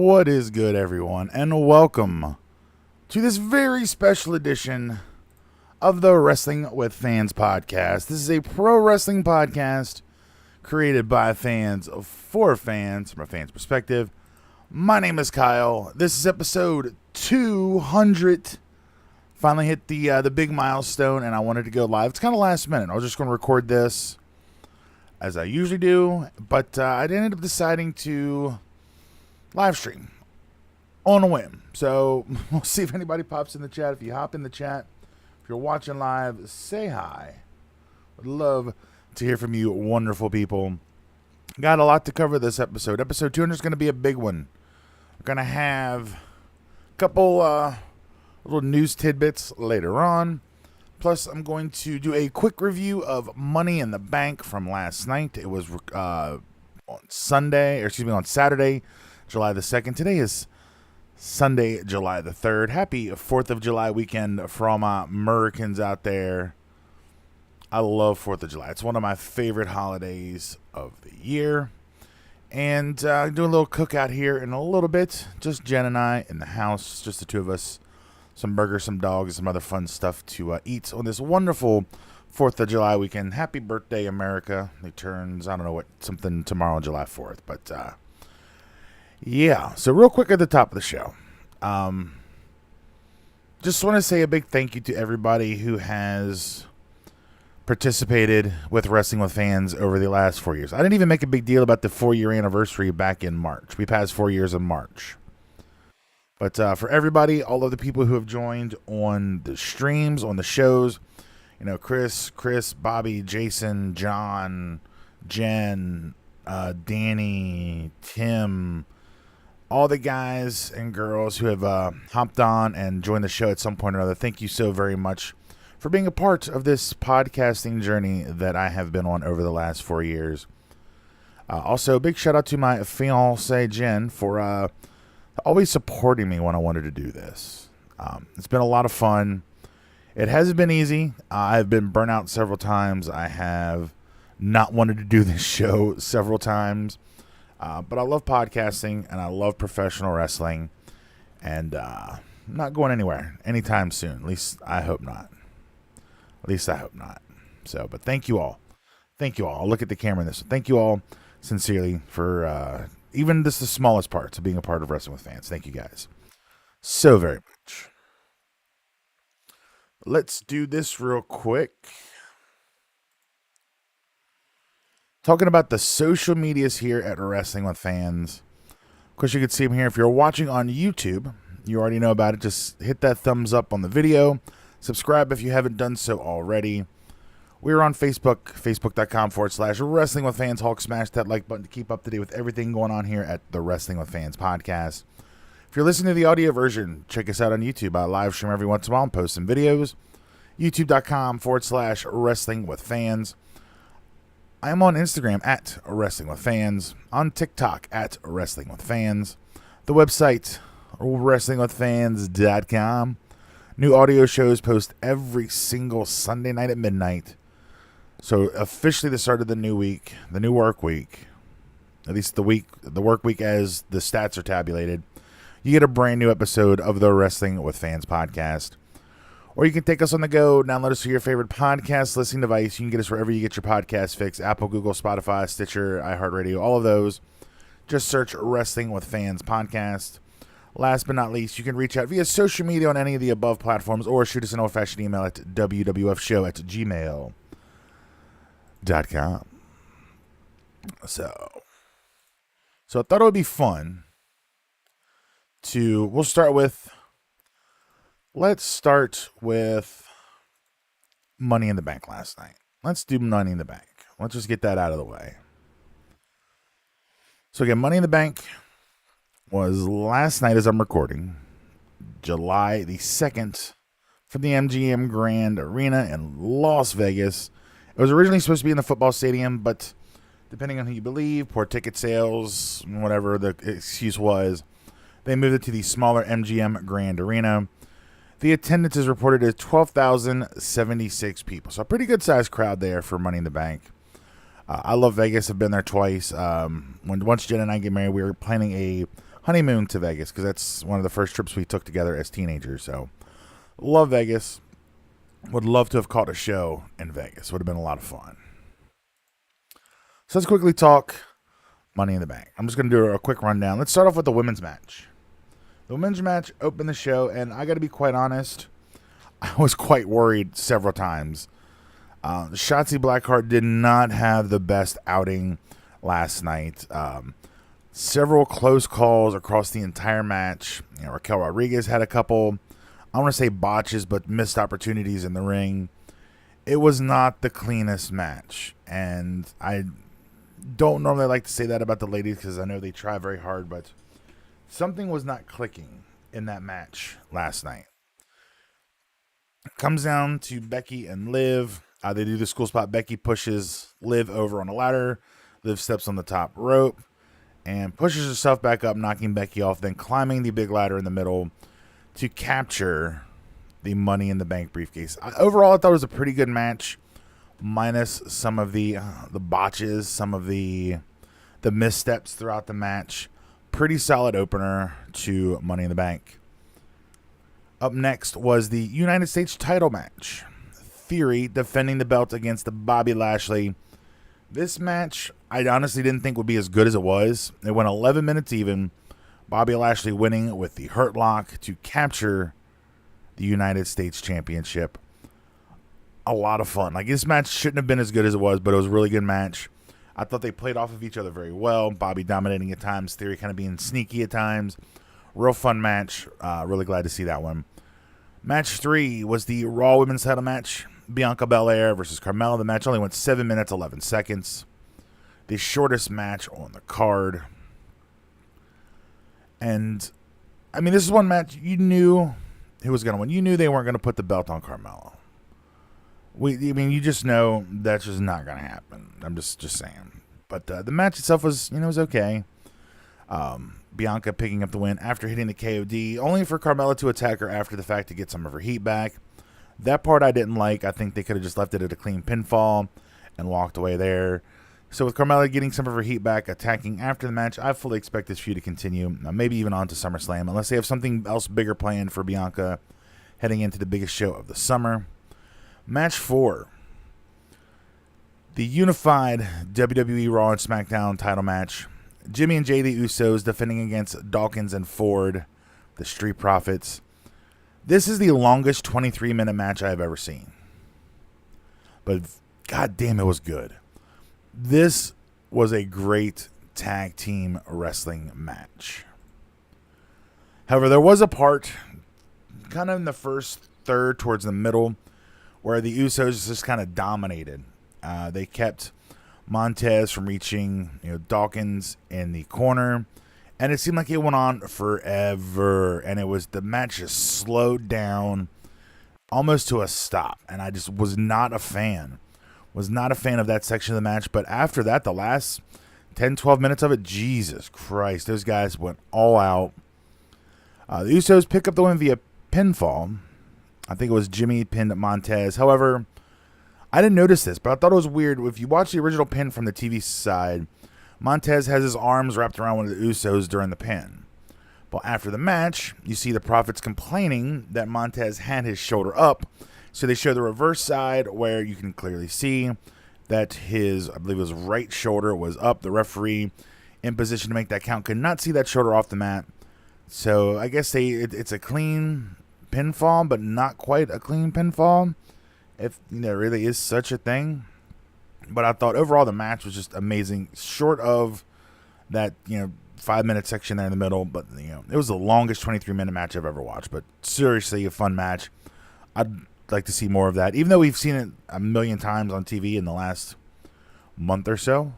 What is good, everyone, and welcome to this very special edition of the Wrestling with Fans podcast. This is a pro wrestling podcast created by fans for fans, from a fan's perspective. My name is Kyle. This is episode 200. Finally hit the big milestone, and I wanted to go live. It's kind of last minute. I was just going to record this as I usually do, but I ended up deciding to live stream on a whim. So we'll see if anybody pops in the chat. If you hop in the chat, if you're watching live, say hi. Would love to hear from you wonderful people. Got a lot to cover this episode. Episode 200 is going to be a big one. We're going to have a couple little news tidbits later on. Plus, I'm going to do a quick review of Money in the Bank from last night. It was on Saturday, July the 2nd. Today is Sunday, July the 3rd. Happy 4th of July weekend for all my Americans out there. I love 4th of July. It's one of my favorite holidays of the year. And doing a little cookout here in a little bit. Just Jen and I in the house, just the two of us. Some burgers, some dogs, some other fun stuff to eat on this wonderful 4th of July weekend. Happy birthday, America. It turns, I don't know what, something tomorrow, July 4th. But yeah, so real quick at the top of the show. Just want to say a big thank you to everybody who has participated with Wrestling with Fans over the last 4 years. I didn't even make a big deal about the 4-year anniversary back in March. We passed 4 years in March. But for everybody, all of the people who have joined on the streams, on the shows, you know, Chris, Bobby, Jason, John, Jen, Danny, Tim, all the guys and girls who have hopped on and joined the show at some point or another, thank you so very much for being a part of this podcasting journey that I have been on over the last 4 years. Also, big shout out to my fiancée, Jen, for always supporting me when I wanted to do this. It's been a lot of fun. It hasn't been easy. I've been burnt out several times. I have not wanted to do this show several times. But I love podcasting, and I love professional wrestling. And I'm not going anywhere anytime soon. At least I hope not. So, but thank you all. Thank you all. I'll look at the camera in this. Thank you all sincerely for even just the smallest parts of being a part of Wrestling with Fans. Thank you guys so very much. Let's do this real quick. Talking about the social medias here at Wrestling with Fans. Of course, you can see them here. If you're watching on YouTube, you already know about it. Just hit that thumbs up on the video. Subscribe if you haven't done so already. We're on Facebook, facebook.com/Wrestling with Fans. Hulk, smash that like button to keep up to date with everything going on here at the Wrestling with Fans podcast. If you're listening to the audio version, check us out on YouTube. I live stream every once in a while and post some videos. youtube.com/Wrestling with Fans. I am on Instagram at Wrestling with Fans, on TikTok at Wrestling with Fans, the website WrestlingWithFans.com. New audio shows post every single Sunday night at midnight. So officially the start of the new week, the new work week, at least the work week as the stats are tabulated, you get a brand new episode of the Wrestling with Fans podcast. Or you can take us on the go, download us to your favorite podcast listening device. You can get us wherever you get your podcast fix. Apple, Google, Spotify, Stitcher, iHeartRadio, all of those. Just search Wrestling with Fans podcast. Last but not least, you can reach out via social media on any of the above platforms or shoot us an old-fashioned email at wwfshow@gmail.com. So I thought it would be fun let's start with Money in the Bank last night. Let's do Money in the Bank. Let's just get that out of the way. So again, Money in the Bank was last night as I'm recording, July the 2nd, from the MGM Grand Arena in Las Vegas. It was originally supposed to be in the football stadium, but depending on who you believe, poor ticket sales, whatever the excuse was, they moved it to the smaller MGM Grand Arena. The attendance is reported as 12,076 people. So a pretty good sized crowd there for Money in the Bank. I love Vegas. I've been there twice. Once Jen and I get married, we were planning a honeymoon to Vegas because that's one of the first trips we took together as teenagers. So, love Vegas. Would love to have caught a show in Vegas. Would have been a lot of fun. So let's quickly talk Money in the Bank. I'm just going to do a quick rundown. Let's start off with the women's match. The women's match opened the show, and I got to be quite honest, I was quite worried several times. Shotzi Blackheart did not have the best outing last night. Several close calls across the entire match. Raquel Rodriguez had a couple, I want to say botches, but missed opportunities in the ring. It was not the cleanest match, and I don't normally like to say that about the ladies because I know they try very hard, but something was not clicking in that match last night. It comes down to Becky and Liv. They do the school spot. Becky pushes Liv over on a ladder. Liv steps on the top rope and pushes herself back up, knocking Becky off, then climbing the big ladder in the middle to capture the Money in the Bank briefcase. Overall, I thought it was a pretty good match, minus some of the botches, some of the missteps throughout the match. Pretty solid opener to Money in the Bank. Up next was the United States title match. Theory defending the belt against Bobby Lashley. This match, I honestly didn't think would be as good as it was. It went 11 minutes even. Bobby Lashley winning with the Hurt Lock to capture the United States Championship. A lot of fun. Like, this match shouldn't have been as good as it was, but it was a really good match. I thought they played off of each other very well. Bobby dominating at times, Theory kind of being sneaky at times. Real fun match. Really glad to see that one. Match 3 was the Raw Women's title match. Bianca Belair versus Carmella. The match only went 7 minutes, 11 seconds. The shortest match on the card. And, I mean, this is one match you knew who was going to win. You knew they weren't going to put the belt on Carmella. You just know that's just not going to happen. I'm just saying. But the match itself was, was okay. Bianca picking up the win after hitting the KOD, only for Carmella to attack her after the fact to get some of her heat back. That part I didn't like. I think they could have just left it at a clean pinfall and walked away there. So with Carmella getting some of her heat back, attacking after the match, I fully expect this feud to continue, maybe even on to SummerSlam, unless they have something else bigger planned for Bianca heading into the biggest show of the summer. Match 4. The unified WWE Raw and SmackDown title match. Jimmy and Jay, the Usos, defending against Dawkins and Ford, the Street Profits. This is the longest 23-minute match I've ever seen. But goddamn, it was good. This was a great tag team wrestling match. However, there was a part kind of in the first third towards the middle where the Usos just kind of dominated. They kept Montez from reaching Dawkins in the corner, and it seemed like it went on forever, and the match just slowed down almost to a stop, and I just was not a fan of that section of the match. But after that, the last 10-12 minutes of it, Jesus Christ, those guys went all out. The Usos pick up the win via pinfall. I think it was Jimmy pinned Montez. However, I didn't notice this, but I thought it was weird. If you watch the original pin from the TV side, Montez has his arms wrapped around one of the Usos during the pin. But after the match, you see the Profits complaining that Montez had his shoulder up. So they show the reverse side where you can clearly see that his, I believe it was right shoulder was up. The referee in position to make that count could not see that shoulder off the mat. So I guess it's a clean pinfall, but not quite a clean pinfall, if there really is such a thing. But I thought overall the match was just amazing, short of that 5-minute section there in the middle. But it was the longest 23-minute match I've ever watched. But seriously, a fun match. I'd like to see more of that, even though we've seen it a million times on TV in the last month or so.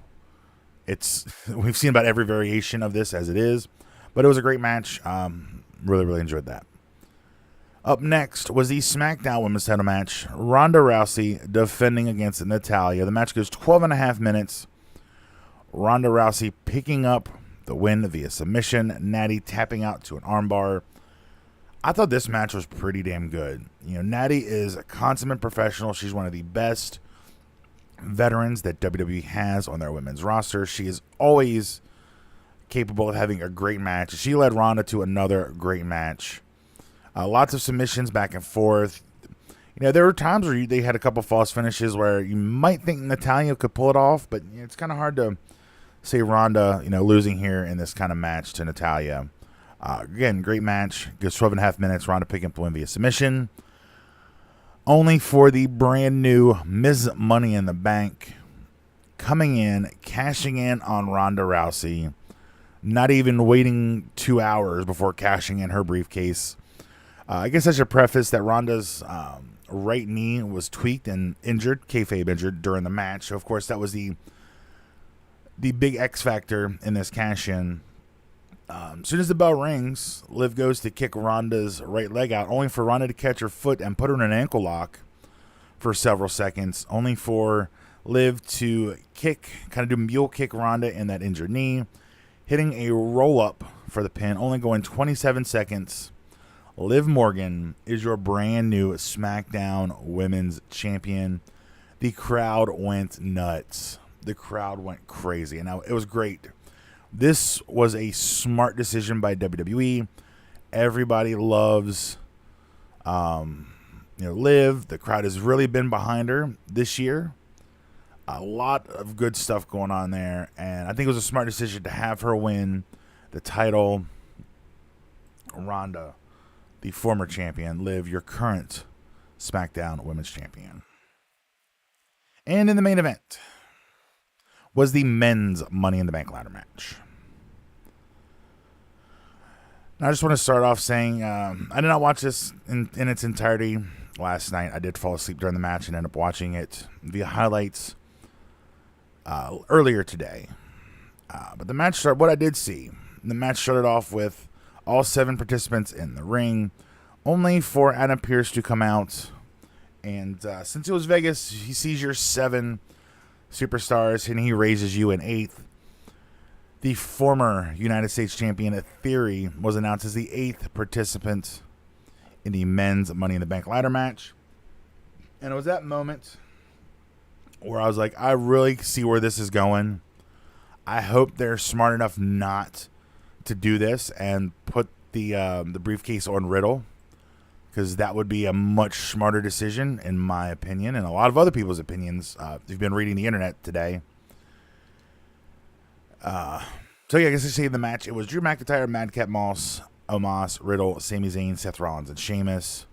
We've seen about every variation of this as it is, but it was a great match. Really enjoyed that. Up next was the SmackDown Women's title match. Ronda Rousey defending against Natalya. The match goes 12.5 minutes. Ronda Rousey picking up the win via submission. Natty tapping out to an armbar. I thought this match was pretty damn good. Natty is a consummate professional. She's one of the best veterans that WWE has on their women's roster. She is always capable of having a great match. She led Ronda to another great match. Lots of submissions back and forth. There were times where they had a couple false finishes where you might think Natalya could pull it off, but it's kind of hard to say Ronda, losing here in this kind of match to Natalya. Again, great match. Goes 12.5 minutes. Ronda picking up the win via submission. Only for the brand new Ms. Money in the Bank coming in, cashing in on Ronda Rousey. Not even waiting 2 hours before cashing in her briefcase. I guess I should preface that Ronda's right knee was tweaked and injured, kayfabe injured, during the match. So, of course, that was the big X factor in this cash-in. As soon as the bell rings, Liv goes to kick Ronda's right leg out, only for Ronda to catch her foot and put her in an ankle lock for several seconds, only for Liv to kick, kind of do mule kick Ronda in that injured knee, hitting a roll-up for the pin, only going 27 seconds. Liv Morgan is your brand new SmackDown Women's Champion. The crowd went nuts. The crowd went crazy, and it was great. This was a smart decision by WWE. Everybody loves Liv. The crowd has really been behind her this year. A lot of good stuff going on there, and I think it was a smart decision to have her win the title. Ronda, the former champion, Liv, your current SmackDown Women's Champion. And in the main event was the men's Money in the Bank ladder match. Now, I just want to start off saying I did not watch this in its entirety last night. I did fall asleep during the match and end up watching it via highlights earlier today. But the match started, what I did see, the match started off with all 7 participants in the ring, only for Adam Pearce to come out. And since it was Vegas, he sees your 7 superstars and he raises you an 8th. The former United States champion, Theory, was announced as the 8th participant in the men's Money in the Bank ladder match. And it was that moment where I was like, I really see where this is going. I hope they're smart enough not to do this and put the briefcase on Riddle, because that would be a much smarter decision, in my opinion, and a lot of other people's opinions. If you've been reading the internet today. So yeah, I guess I say the match. It was Drew McIntyre, Madcap Moss, Omos, Riddle, Sami Zayn, Seth Rollins, and Sheamus.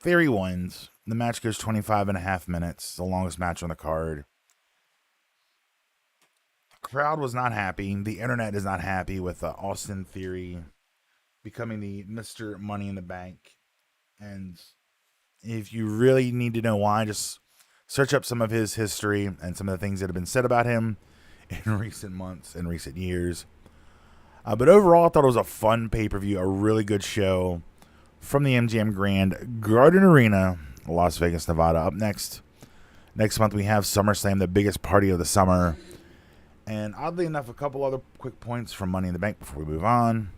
Theory wins. The match goes 25.5 minutes. It's the longest match on the card. The crowd was not happy. The internet is not happy with Austin Theory becoming the Mr. Money in the Bank. And if you really need to know why, just search up some of his history and some of the things that have been said about him in recent months and recent years. But overall, I thought it was a fun pay-per-view, a really good show from the MGM Grand Garden Arena, Las Vegas, Nevada. Up next month, we have SummerSlam, the biggest party of the summer. And oddly enough, a couple other quick points from Money in the Bank before we move on.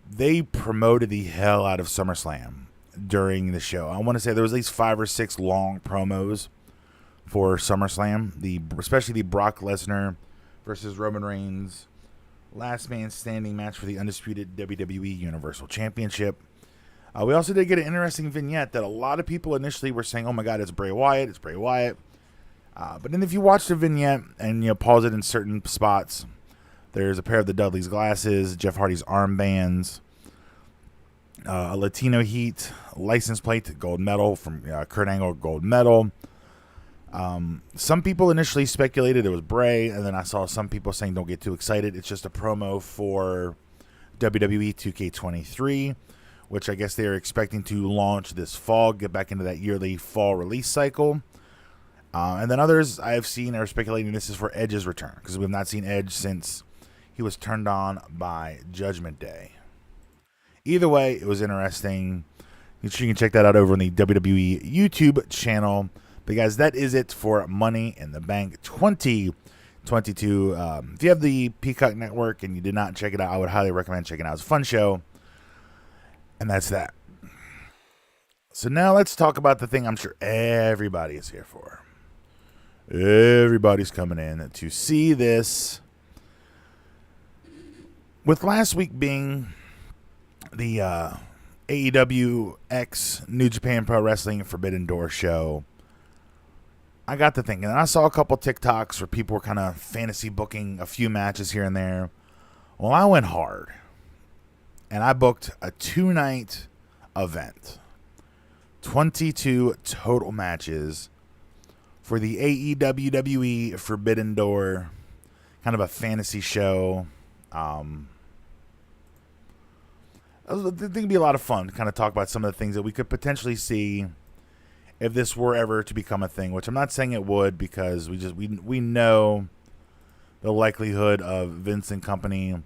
They promoted the hell out of SummerSlam during the show. I want to say there was at least 5 or 6 long promos for SummerSlam, especially the Brock Lesnar versus Roman Reigns last man standing match for the undisputed WWE Universal Championship. We also did get an interesting vignette that a lot of people initially were saying, oh my god, it's Bray Wyatt. But then if you watch the vignette and pause it in certain spots, there's a pair of the Dudley's glasses, Jeff Hardy's armbands, a Latino Heat license plate, gold medal from Kurt Angle, gold medal. Some people initially speculated it was Bray, and then I saw some people saying don't get too excited. It's just a promo for WWE 2K23, which I guess they are expecting to launch this fall, get back into that yearly fall release cycle. And then others I have seen are speculating this is for Edge's return, because we have not seen Edge since he was turned on by Judgment Day. Either way, it was interesting. You can check that out over on the WWE YouTube channel. But guys, that is it for Money in the Bank 2022. If you have the Peacock Network and you did not check it out, I would highly recommend checking it out. It's a fun show. And that's that. So now let's talk about the thing I'm sure everybody is here for. Everybody's coming in to see this. With last week being the AEW X New Japan Pro Wrestling Forbidden Door show, I got to thinking, and I saw a couple TikToks where people were kind of fantasy booking a few matches here and there. Well, I went hard, and I booked a 2-night event, 22 total matches for the AEW Forbidden Door, kind of a fantasy show. I think it'd be a lot of fun to kind of talk about some of the things that we could potentially see if this were ever to become a thing, which I'm not saying it would, because we know the likelihood of Vince and company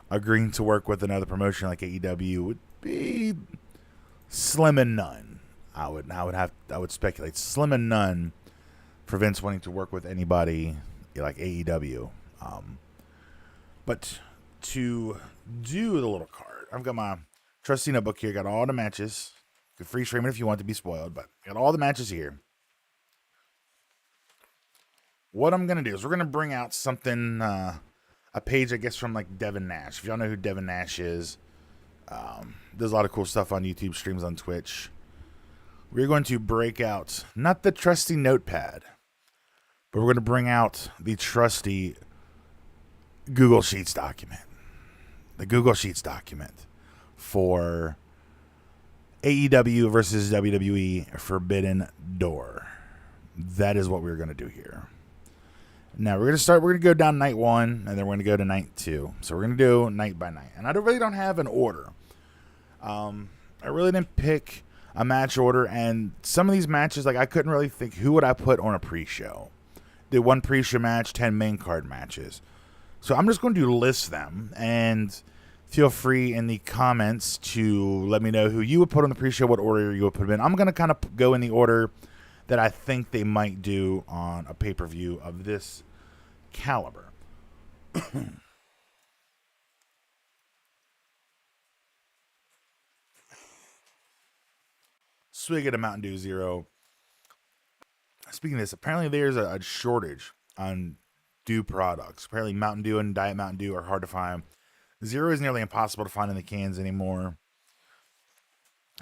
agreeing to work with another promotion like AEW would be slim and none. I would speculate slim and none for Vince wanting to work with anybody like AEW. But to do the little card, I've got my trusty notebook here. Got all the matches. You can free stream it if you want to be spoiled, but got all the matches here. What I'm gonna do is we're gonna bring out something, a page I guess from like Devin Nash. If y'all know who Devin Nash is, there's a lot of cool stuff on YouTube, streams on Twitch. We're going to break out not the trusty notepad, but we're going to bring out the trusty Google Sheets document. The Google Sheets document for AEW versus WWE Forbidden Door. That is what we're going to do here. Now we're going to go down night 1, and then we're going to go to night 2. So we're going to do night by night. And I really don't have an order. I really didn't pick a match order, and some of these matches, like, I couldn't really think who would I put on a pre-show. Did one pre-show match, 10 main card matches. So I'm just going to list them, and feel free in the comments to let me know who you would put on the pre-show, what order you would put them in. I'm going to kind of go in the order that I think they might do on a pay-per-view of this caliber. Swig at a Mountain Dew Zero. Speaking of this, apparently there's a shortage on Dew products. Apparently Mountain Dew and Diet Mountain Dew are hard to find. Zero is nearly impossible to find in the cans anymore.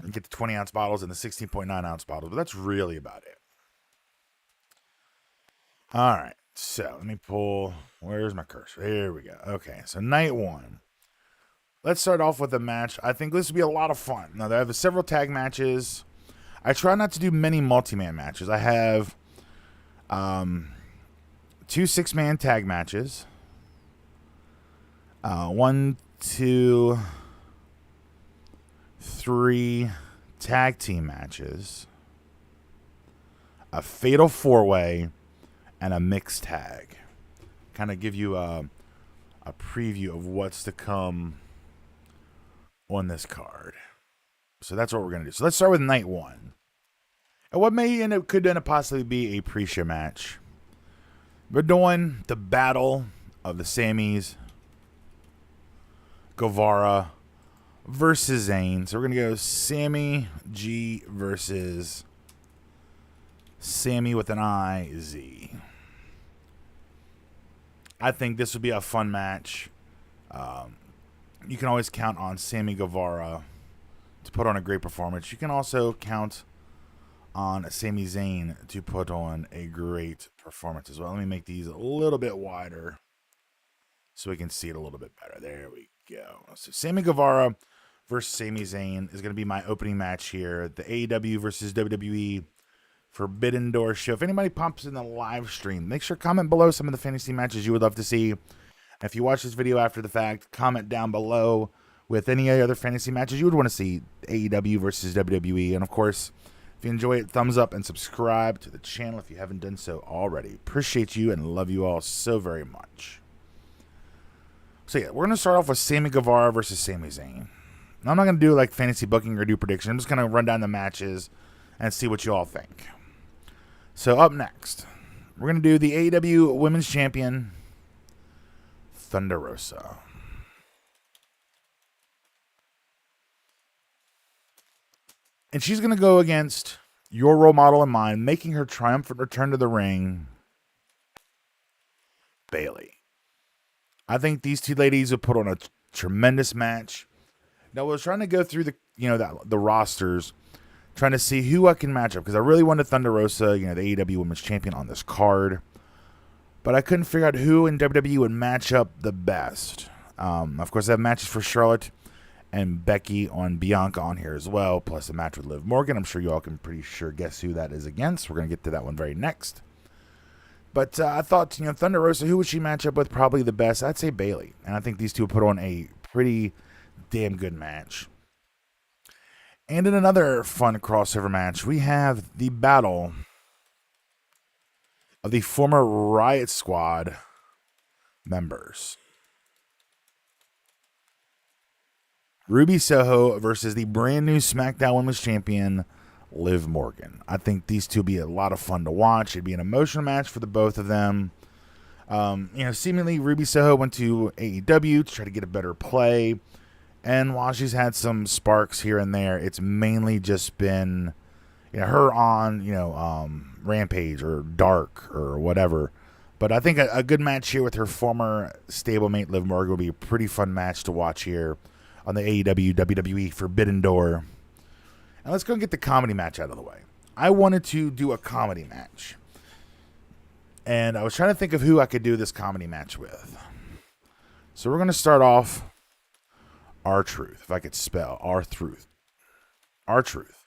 You get the 20-ounce bottles and the 16.9-ounce bottles, but that's really about it. All right, so let me pull. Where's my cursor? Here we go. Okay, so night 1. Let's start off with a match. I think this will be a lot of fun. Now, they have several tag matches. I try not to do many multi-man matches. I have 2 6-man tag matches. 1, 2, 3 tag team matches. A fatal 4-way. And a mixed tag. Kind of give you a preview of what's to come on this card. So that's what we're going to do. So let's start with night 1. And what could end up possibly be a pre-show match. We're doing the battle of the Sammys, Guevara versus Zayn. So we're going to go Sammy G versus Sammy with an I-Z. I think this would be a fun match. You can always count on Sammy Guevara to put on a great performance. You can also count on Sami Zayn to put on a great performance as well. Let me make these a little bit wider so we can see it a little bit better. There we go. So Sammy Guevara versus Sami Zayn is going to be my opening match here. The AEW versus WWE Forbidden Door show. If anybody pops in the live stream, make sure to comment below some of the fantasy matches you would love to see. If you watch this video after the fact, comment down below with any other fantasy matches you would want to see, AEW versus WWE. And of course, if you enjoy it, thumbs up and subscribe to the channel if you haven't done so already. Appreciate you and love you all so very much. So yeah, we're going to start off with Sammy Guevara versus Sami Zayn. Now, I'm not going to do like fantasy booking or do prediction. I'm just going to run down the matches and see what you all think. So up next, we're going to do the AEW Women's Champion, Thunder Rosa. And she's going to go against your role model and mine, making her triumphant return to the ring, Bayley. I think these two ladies would put on a tremendous match. Now, I was trying to go through the rosters, trying to see who I can match up, because I really wanted Thunder Rosa, the AEW Women's Champion, on this card. But I couldn't figure out who in WWE would match up the best. Of course, I have matches for Charlotte and Becky on Bianca on here as well, plus a match with Liv Morgan. I'm sure you all can pretty sure guess who that is against. We're going to get to that one very next. But I thought, Thunder Rosa, who would she match up with probably the best? I'd say Bayley. And I think these two would put on a pretty damn good match. And in another fun crossover match, we have the battle of the former Riot Squad members. Ruby Soho versus the brand new SmackDown Women's Champion, Liv Morgan. I think these two will be a lot of fun to watch. It'd be an emotional match for the both of them. Seemingly Ruby Soho went to AEW to try to get a better play. And while she's had some sparks here and there, it's mainly just been her on Rampage or Dark or whatever. But I think a good match here with her former stablemate Liv Morgan will be a pretty fun match to watch here on the AEW WWE Forbidden Door. And let's go and get the comedy match out of the way. I wanted to do a comedy match. And I was trying to think of who I could do this comedy match with. So we're going to start off R-Truth, if I could spell R-Truth. R-Truth.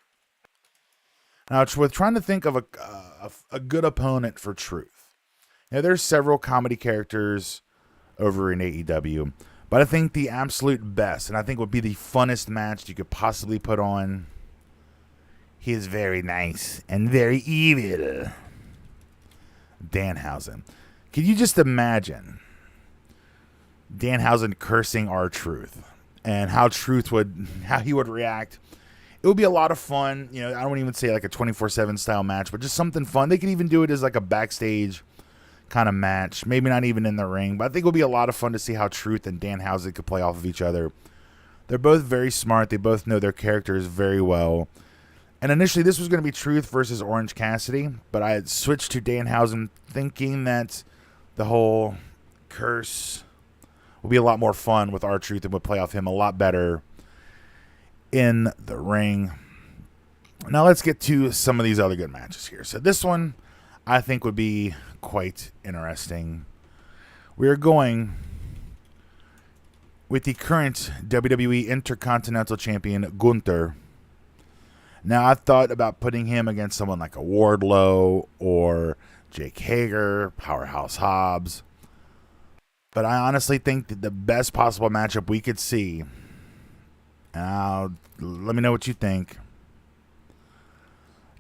Now, with trying to think of a good opponent for Truth. There's several comedy characters over in AEW. But I think the absolute best, and I think would be the funnest match you could possibly put on, he is very nice and very evil, Danhausen. Can you just imagine Danhausen cursing R-Truth and how he would react? It would be a lot of fun. I don't even say like a 24/7 style match, but just something fun. They could even do it as like a backstage kind of match, maybe not even in the ring, but I think it would be a lot of fun to see how Truth and Danhausen could play off of each other. They're both very smart. They both know their characters very well. And initially this was going to be Truth versus Orange Cassidy, but I had switched to Danhausen thinking that the whole curse would be a lot more fun with R-Truth and would play off him a lot better in the ring. Now let's get to some of these other good matches here. So this one I think would be quite interesting. We are going with the current WWE Intercontinental Champion, Gunther. Now, I thought about putting him against someone like a Wardlow or Jake Hager, Powerhouse Hobbs. But I honestly think that the best possible matchup we could see, and let me know what you think,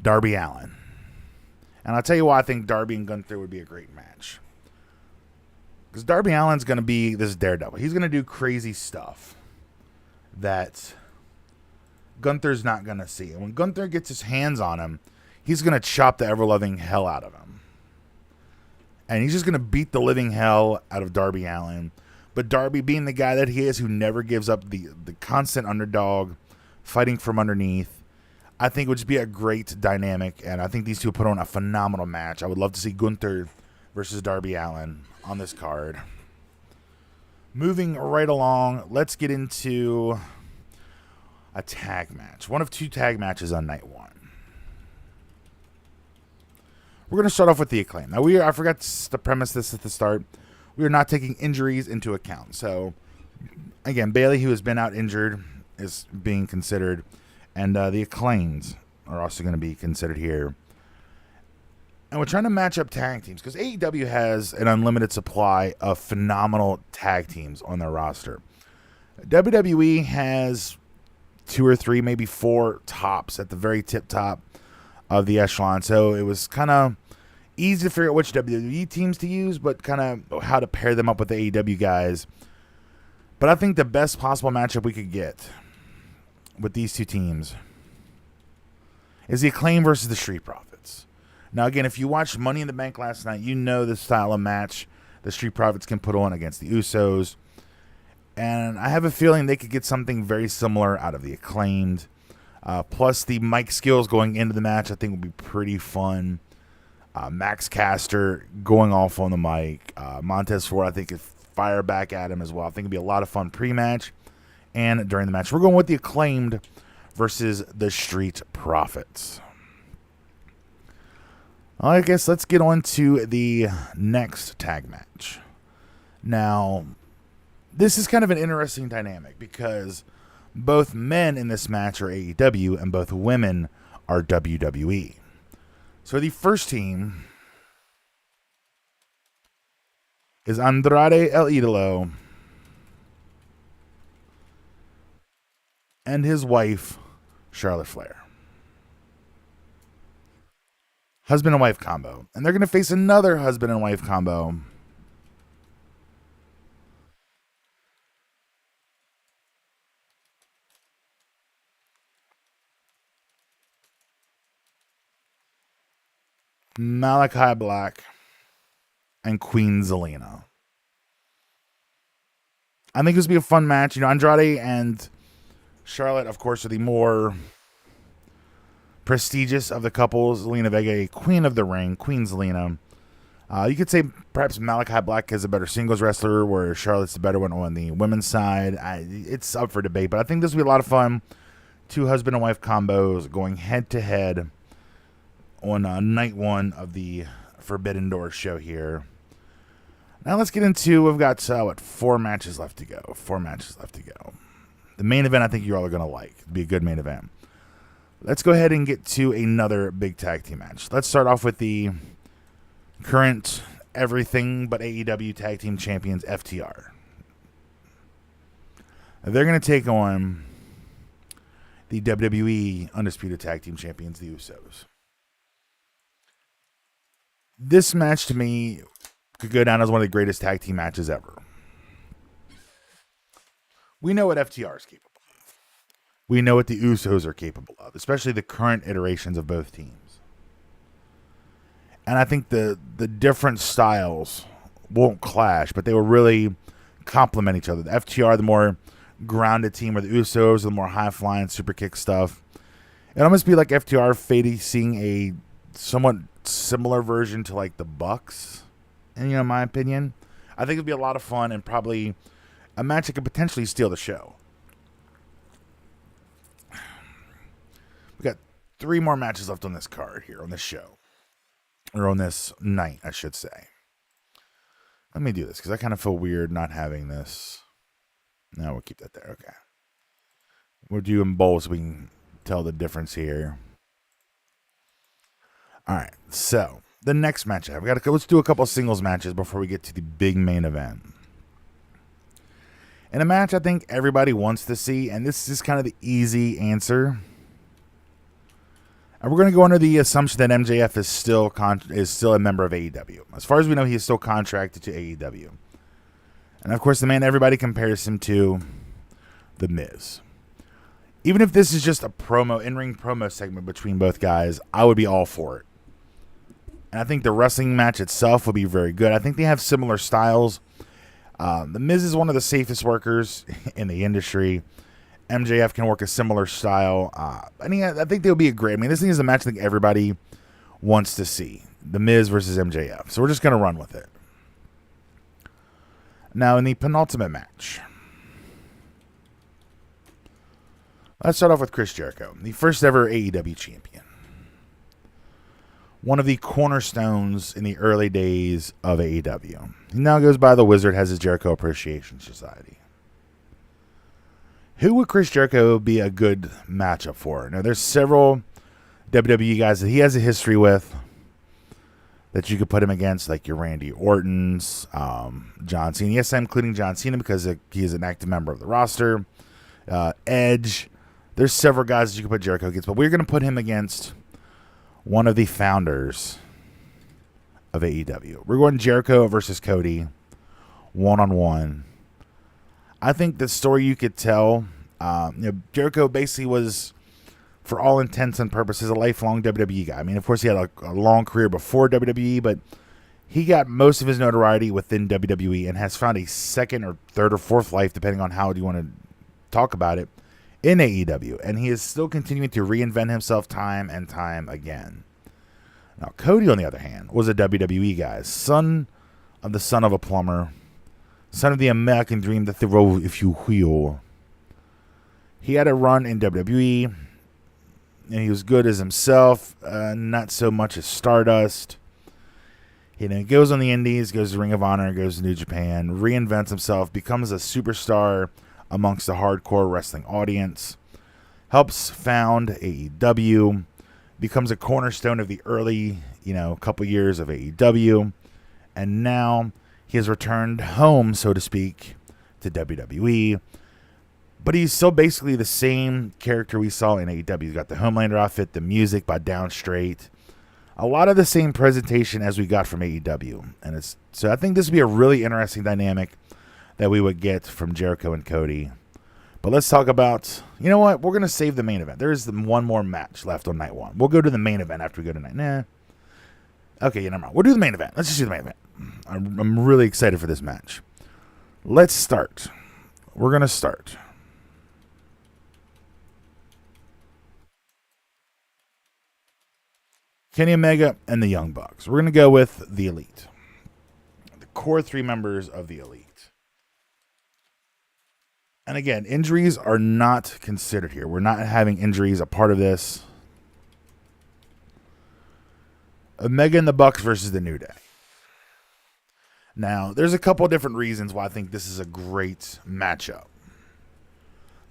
Darby Allin. And I'll tell you why I think Darby and Gunther would be a great match. Because Darby Allin's going to be this daredevil. He's going to do crazy stuff that Gunther's not going to see. And when Gunther gets his hands on him, he's going to chop the ever-loving hell out of him. And he's just going to beat the living hell out of Darby Allin. But Darby, being the guy that he is, who never gives up, the constant underdog, fighting from underneath, I think it would just be a great dynamic, and I think these two put on a phenomenal match. I would love to see Gunther versus Darby Allin on this card. Moving right along, let's get into a tag match. One of two tag matches on night one. We're going to start off with the Acclaim. Now, I forgot to premise this at the start. We are not taking injuries into account. So, again, Bayley, who has been out injured, is being considered. And the Acclaims are also going to be considered here. And we're trying to match up tag teams because AEW has an unlimited supply of phenomenal tag teams on their roster. WWE has 2 or 3, maybe 4 tops at the very tip top of the echelon. So it was kind of easy to figure out which WWE teams to use, but kind of how to pair them up with the AEW guys. But I think the best possible matchup we could get with these two teams is the Acclaim versus the Street Profits. Now, again, if you watched Money in the Bank last night, you know the style of match the Street Profits can put on against the Usos. And I have a feeling they could get something very similar out of the Acclaimed. Plus, the mic skills going into the match, I think, would be pretty fun. Max Caster going off on the mic. Montez Ford, I think, could fire back at him as well. I think it'd be a lot of fun pre-match and during the match. We're going with the Acclaimed versus the Street Profits. I guess let's get on to the next tag match. Now, this is kind of an interesting dynamic because both men in this match are AEW and both women are WWE. So the first team is Andrade El Idolo and his wife, Charlotte Flair. Husband and wife combo. And they're going to face another husband and wife combo. Malachi Black and Queen Zelina. I think this will be a fun match. Andrade and Charlotte, of course, are the more prestigious of the couples. Zelina Vega, queen of the ring, Queen Zelina. You could say perhaps Malachi Black is a better singles wrestler, where Charlotte's the better one on the women's side. It's up for debate, but I think this will be a lot of fun. Two husband and wife combos going head to head on night one of the Forbidden Door show here. Now let's get into, we've got, 4 matches left to go. The main event I think you all are going to like. It'll be a good main event. Let's go ahead and get to another big tag team match. Let's start off with the current everything but AEW tag team champions, FTR. They're going to take on the WWE undisputed tag team champions, the Usos. This match, to me, could go down as one of the greatest tag team matches ever. We know what FTR is capable of. We know what the Usos are capable of, especially the current iterations of both teams. And I think the different styles won't clash, but they will really complement each other. The FTR, the more grounded team, or the Usos, the more high-flying super kick stuff. It almost be like FTR facing a somewhat similar version to like the Bucks, in my opinion. I think it'd be a lot of fun and probably a match that could potentially steal the show. We got 3 more matches left on this card here, on this show. Or on this night, I should say. Let me do this, because I kind of feel weird not having this. No, we'll keep that there. Okay. We'll do them both so we can tell the difference here. All right, so the next match I have, let's do a couple singles matches before we get to the big main event. And a match I think everybody wants to see, and this is kind of the easy answer. And we're going to go under the assumption that MJF is still a member of AEW. As far as we know, he is still contracted to AEW. And of course, the man everybody compares him to, The Miz. Even if this is just a in-ring promo segment between both guys, I would be all for it. And I think the wrestling match itself will be very good. I think they have similar styles. The Miz is one of the safest workers in the industry. MJF can work a similar style. I think they'll be a great. This thing is a match I think everybody wants to see. The Miz versus MJF. So we're just going to run with it. Now in the penultimate match, let's start off with Chris Jericho, the first ever AEW champion. One of the cornerstones in the early days of AEW. He now goes by the Wizard, has his Jericho Appreciation Society. Who would Chris Jericho be a good matchup for? Now, there's several WWE guys that he has a history with that you could put him against, like your Randy Ortons, John Cena. Yes, I'm including John Cena because he is an active member of the roster. Edge. There's several guys that you could put Jericho against, but we're going to put him against one of the founders of AEW. We're going Jericho versus Cody, one-on-one. I think the story you could tell, Jericho basically was, for all intents and purposes, a lifelong WWE guy. Of course, he had a long career before WWE, but he got most of his notoriety within WWE and has found a second or third or fourth life, depending on how you want to talk about it, in AEW. And he is still continuing to reinvent himself time and time again. Now, Cody, on the other hand, was a WWE guy, son of a plumber, son of the American dream, the Thoreau, if you will. He had a run in WWE, and he was good as himself, not so much as Stardust. He then goes on the Indies, goes to Ring of Honor, goes to New Japan, reinvents himself, becomes a superstar amongst the hardcore wrestling audience, helps found AEW, becomes a cornerstone of the early, couple years of AEW, and now he has returned home, so to speak, to WWE. But he's still basically the same character we saw in AEW. He's got the Homelander outfit, the music by Down Straight, a lot of the same presentation as we got from AEW. And so I think this would be a really interesting dynamic that we would get from Jericho and Cody. But let's talk about, you know what? We're going to save the main event. There is one more match left on night one. We'll go to the main event after we go to night. Nah. Okay, never mind. We'll do the main event. Let's just do the main event. I'm really excited for this match. Let's start. We're going to start. Kenny Omega and the Young Bucks. We're going to go with the Elite. The core 3 members of the Elite. And again, injuries are not considered here. We're not having injuries a part of this. Omega and the Bucks versus the New Day. Now, there's a couple of different reasons why I think this is a great matchup.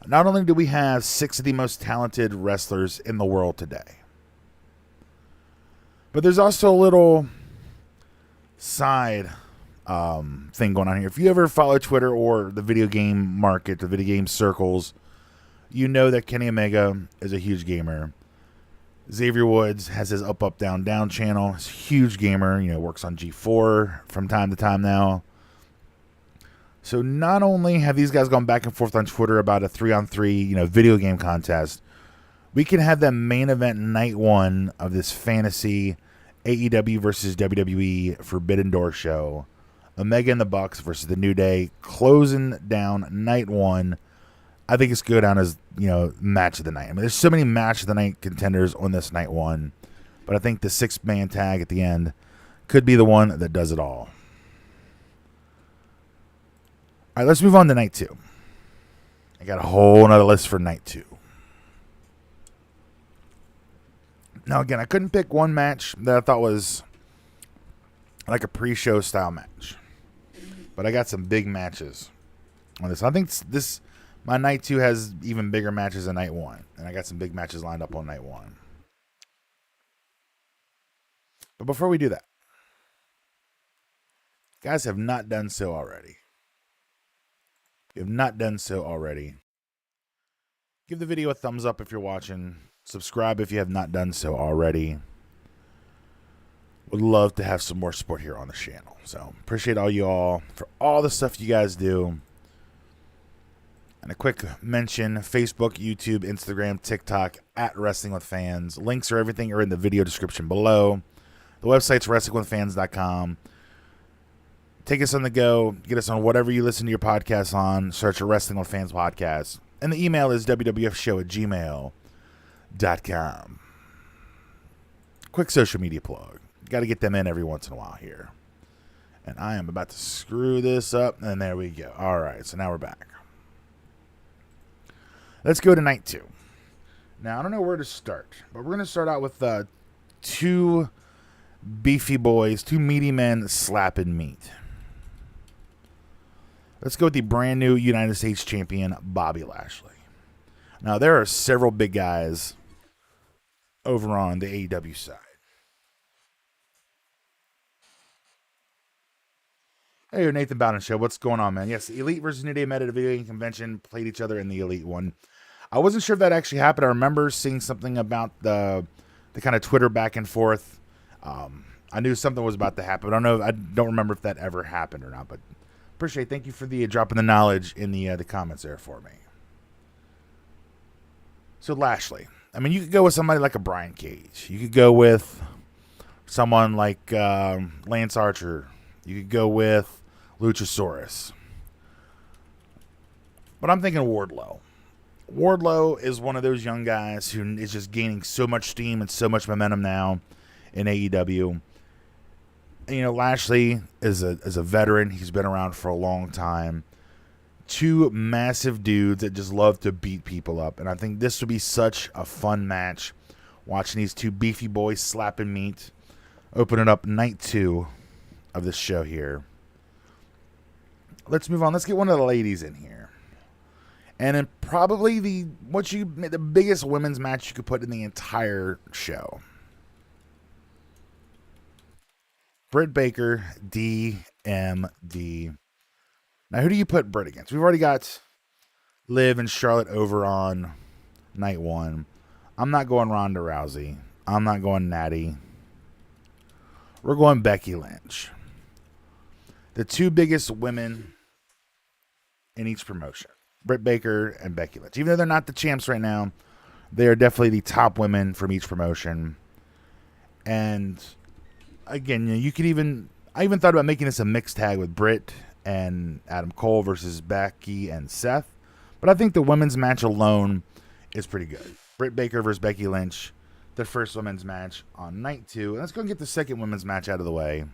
Not only do we have 6 of the most talented wrestlers in the world today, but there's also a little side thing going on here. If you ever follow Twitter or the video game market, the video game circles, you know that Kenny Omega is a huge gamer. Xavier Woods has his up, up, down, down channel. He's a huge gamer. Works on G4 from time to time now. So not only have these guys gone back and forth on Twitter about a 3-on-3, video game contest, we can have that main event night one of this fantasy AEW versus WWE Forbidden Door show. Omega and the Bucks versus the New Day, closing down night one. I think it's go down as, match of the night. I mean, there's so many match of the night contenders on this night one, but I think the 6-man tag at the end could be the one that does it all. All right, let's move on to night 2. I got a whole nother list for night 2. Now, again, I couldn't pick one match that I thought was like a pre-show style match. But I got some big matches on this. I think my night 2 has even bigger matches than night 1. And I got some big matches lined up on night 1. But before we do that, guys have not done so already. If you have not done so already, give the video a thumbs up if you're watching. Subscribe if you have not done so already. Would love to have some more support here on the channel. So appreciate all you all for all the stuff you guys do. And a quick mention, Facebook, YouTube, Instagram, TikTok, at Wrestling with Fans. Links for everything are in the video description below. The website's wrestlingwithfans.com. Take us on the go. Get us on whatever you listen to your podcast on. Search for Wrestling with Fans Podcast. And the email is wwfshow@gmail.com. Quick social media plug. Got to get them in every once in a while here. And I am about to screw this up. And there we go. All right. So now we're back. Let's go to night 2. Now, I don't know where to start. But we're going to start out with 2 beefy boys. 2 meaty men slapping meat. Let's go with the brand new United States champion, Bobby Lashley. Now, there are several big guys over on the AEW side. Hey, Nathan Bowden Show. What's going on, man? Yes, Elite versus New Day met at a video game convention, played each other in the Elite one. I wasn't sure if that actually happened. I remember seeing something about the kind of Twitter back and forth. I knew something was about to happen. I don't remember if that ever happened or not, but appreciate it. Thank you for the dropping the knowledge in the comments there for me. So Lashley. I mean, you could go with somebody like a Brian Cage. You could go with someone like Lance Archer. You could go with Luchasaurus. But I'm thinking Wardlow. Wardlow is one of those young guys who is just gaining so much steam and so much momentum now in AEW. You know, Lashley is a veteran. He's been around for a long time. Two massive dudes that just love to beat people up. And I think this would be such a fun match, watching these two beefy boys slapping meat. Opening up night 2 of this show here. Let's move on. Let's get one of the ladies in here. And then probably the biggest women's match you could put in the entire show. Britt Baker, DMD. Now, who do you put Britt against? We've already got Liv and Charlotte over on night 1. I'm not going Ronda Rousey. I'm not going Natty. We're going Becky Lynch. The two biggest women in each promotion. Britt Baker and Becky Lynch. Even though they're not the champs right now, they are definitely the top women from each promotion. And again, you could I even thought about making this a mixed tag with Britt and Adam Cole versus Becky and Seth. But I think the women's match alone is pretty good. Britt Baker versus Becky Lynch, the first women's match on night 2. Let's go and get the second women's match out of the way.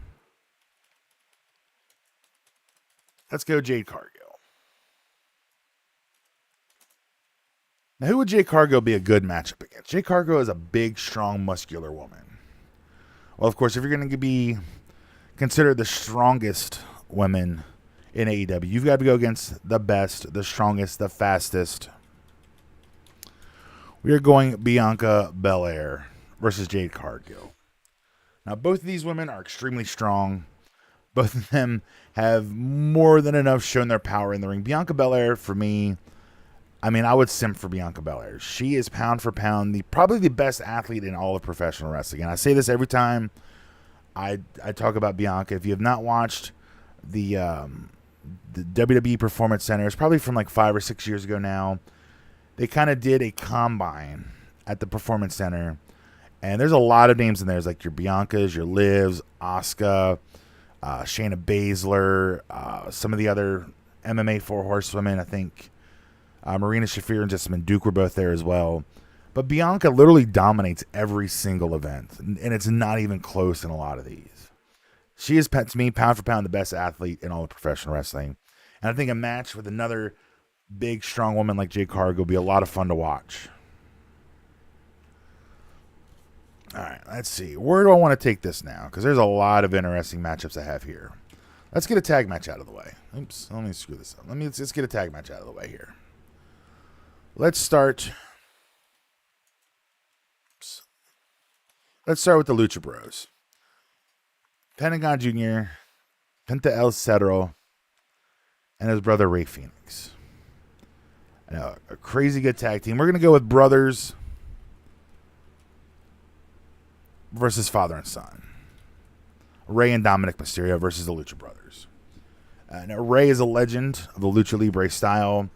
Let's go Jade Cargill. Now, who would Jade Cargill be a good matchup against? Jade Cargill is a big, strong, muscular woman. Well, of course, if you're going to be considered the strongest women in AEW, you've got to go against the best, the strongest, the fastest. We are going Bianca Belair versus Jade Cargill. Now, both of these women are extremely strong. Both of them have more than enough shown their power in the ring. Bianca Belair, for me, I would simp for Bianca Belair. She is pound for pound probably the best athlete in all of professional wrestling. And I say this every time I talk about Bianca. If you have not watched the WWE Performance Center, it's probably from like 5 or 6 years ago now. They kind of did a combine at the Performance Center. And there's a lot of names in there. There's like your Biancas, your Livs, Asuka, Shayna Baszler, some of the other MMA 4 horsewomen, I think. Marina Shafir and Jessamine Duke were both there as well. But Bianca literally dominates every single event. And it's not even close in a lot of these. She is, to me, pound for pound, the best athlete in all of professional wrestling. And I think a match with another big, strong woman like Jade Cargill will be a lot of fun to watch. All right, let's see. Where do I want to take this now? Because there's a lot of interesting matchups I have here. Let's get a tag match out of the way. Oops, let me screw this up. Let's get a tag match out of the way here. Let's start with the Lucha Bros. Pentagon Jr., Penta El Cedro, and his brother Rey Fenix. A crazy good tag team. We're going to go with brothers versus father and son. Rey and Dominic Mysterio versus the Lucha Brothers. Now, Rey is a legend of the Lucha Libre style.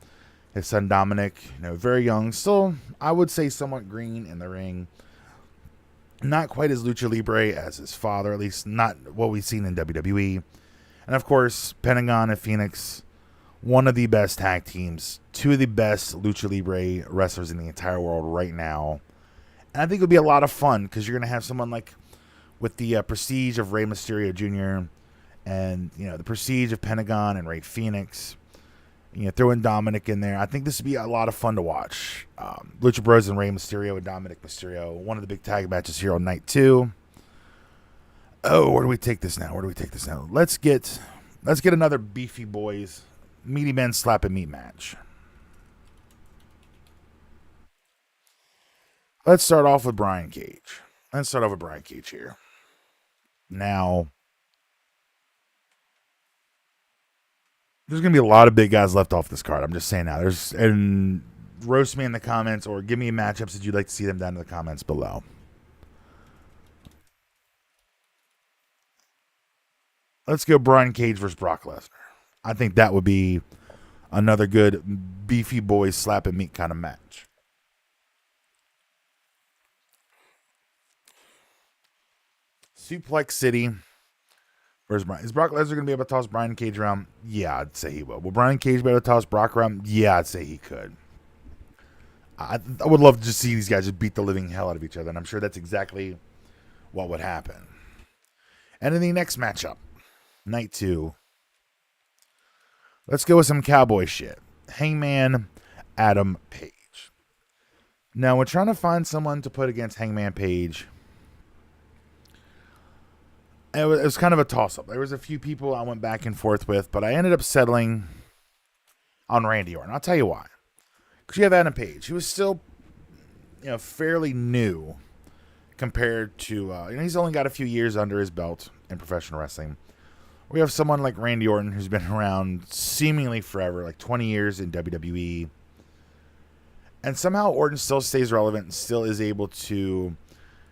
His son Dominic, very young. Still, I would say somewhat green in the ring. Not quite as Lucha Libre as his father, at least not what we've seen in WWE. And of course, Pentagon and Phoenix, one of the best tag teams, two of the best Lucha Libre wrestlers in the entire world right now. And I think it would be a lot of fun because you're going to have someone like with the prestige of Rey Mysterio Jr. and the prestige of Pentagon and Rey Fenix. Throw in Dominic in there. I think this would be a lot of fun to watch. Lucha Bros and Rey Mysterio and Dominic Mysterio, one of the big tag matches here on night 2. Oh, where do we take this now? Let's get another beefy boys, meaty men slap and meat match. Let's start off with Brian Cage. Here. Now, there's going to be a lot of big guys left off this card. I'm just saying now. And roast me in the comments or give me matchups that you'd like to see them down in the comments below. Let's go Brian Cage versus Brock Lesnar. I think that would be another good beefy boys slap and meat kind of match. Suplex City. Where's Brian? Is Brock Lesnar going to be able to toss Brian Cage around? Yeah, I'd say he will. Will Brian Cage be able to toss Brock around? Yeah, I'd say he could. I would love to just see these guys just beat the living hell out of each other, and I'm sure that's exactly what would happen. And in the next matchup, night 2, let's go with some cowboy shit. Hangman Adam Page. Now, we're trying to find someone to put against Hangman Page. It was kind of a toss-up. There was a few people I went back and forth with, but I ended up settling on Randy Orton. I'll tell you why. Because you have Adam Page, who was still, fairly new compared to, he's only got a few years under his belt in professional wrestling. We have someone like Randy Orton, who's been around seemingly forever, like 20 years in WWE. And somehow Orton still stays relevant and still is able to,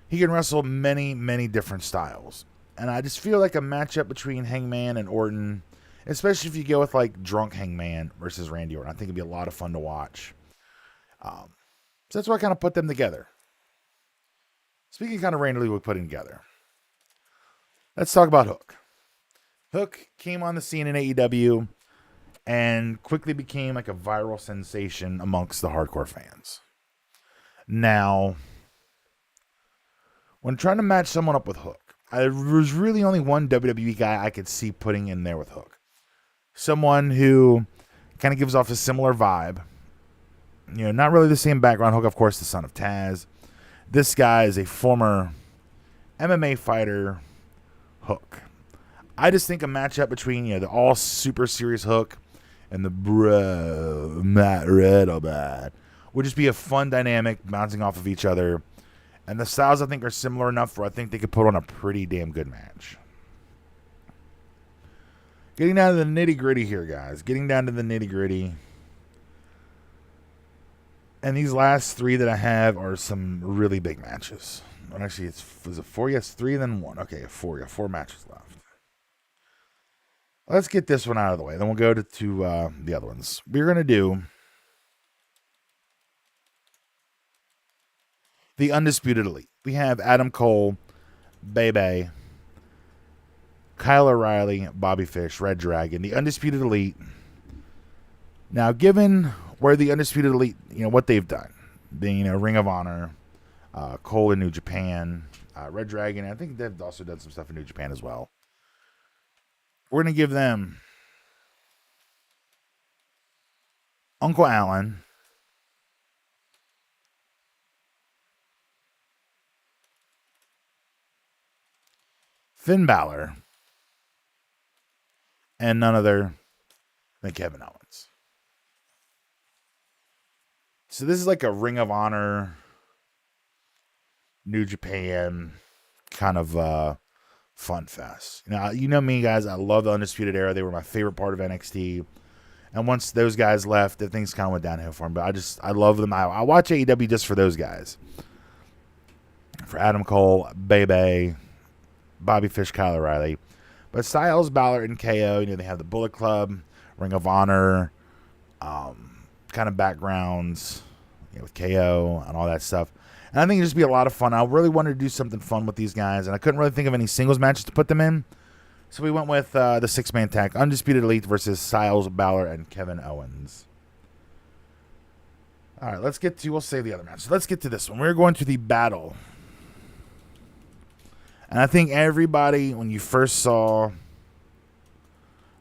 he can wrestle many, many different styles. And I just feel like a matchup between Hangman and Orton, especially if you go with like drunk Hangman versus Randy Orton, I think it'd be a lot of fun to watch. So that's why I kind of put them together. Speaking of kind of randomly we putting together, let's talk about Hook. Hook came on the scene in AEW and quickly became like a viral sensation amongst the hardcore fans. Now, when trying to match someone up with Hook, there was really only one WWE guy I could see putting in there with Hook. Someone who kind of gives off a similar vibe. Not really the same background. Hook, of course, the son of Taz. This guy is a former MMA fighter, Hook. I just think a matchup between, the all super serious Hook and the bro Matt Riddle would just be a fun dynamic bouncing off of each other. And the styles, I think, are similar enough where I think they could put on a pretty damn good match. Getting down to the nitty-gritty here, guys. Getting down to the nitty-gritty. And these last 3 that I have are some really big matches. Well, actually, is it 4? Yes, 3 and then 1. Okay, 4. Yeah, 4 matches left. Let's get this one out of the way. Then we'll go to the other ones. We're going to do the Undisputed Elite. We have Adam Cole, Bebe, Kyle O'Reilly, Bobby Fish, Red Dragon, the Undisputed Elite. Now, given where the Undisputed Elite, what they've done, being, Ring of Honor, Cole in New Japan, Red Dragon, I think they've also done some stuff in New Japan as well. We're going to give them Uncle Allen, Finn Balor, and none other than Kevin Owens. So this is like a Ring of Honor, New Japan kind of fun fest. Now, you know me, guys. I love the Undisputed Era. They were my favorite part of NXT. And once those guys left, the things kind of went downhill for them. But I love them. I watch AEW just for those guys. For Adam Cole, Bebe, Bobby Fish, Kyle O'Reilly. But Styles, Balor, and KO, they have the Bullet Club, Ring of Honor, kind of backgrounds, with KO and all that stuff. And I think it'd just be a lot of fun. I really wanted to do something fun with these guys, and I couldn't really think of any singles matches to put them in. So we went with the 6-man tag, Undisputed Elite versus Styles, Balor, and Kevin Owens. All right, we'll save the other match. So let's get to this one. We're going to the battle. And I think everybody, when you first saw,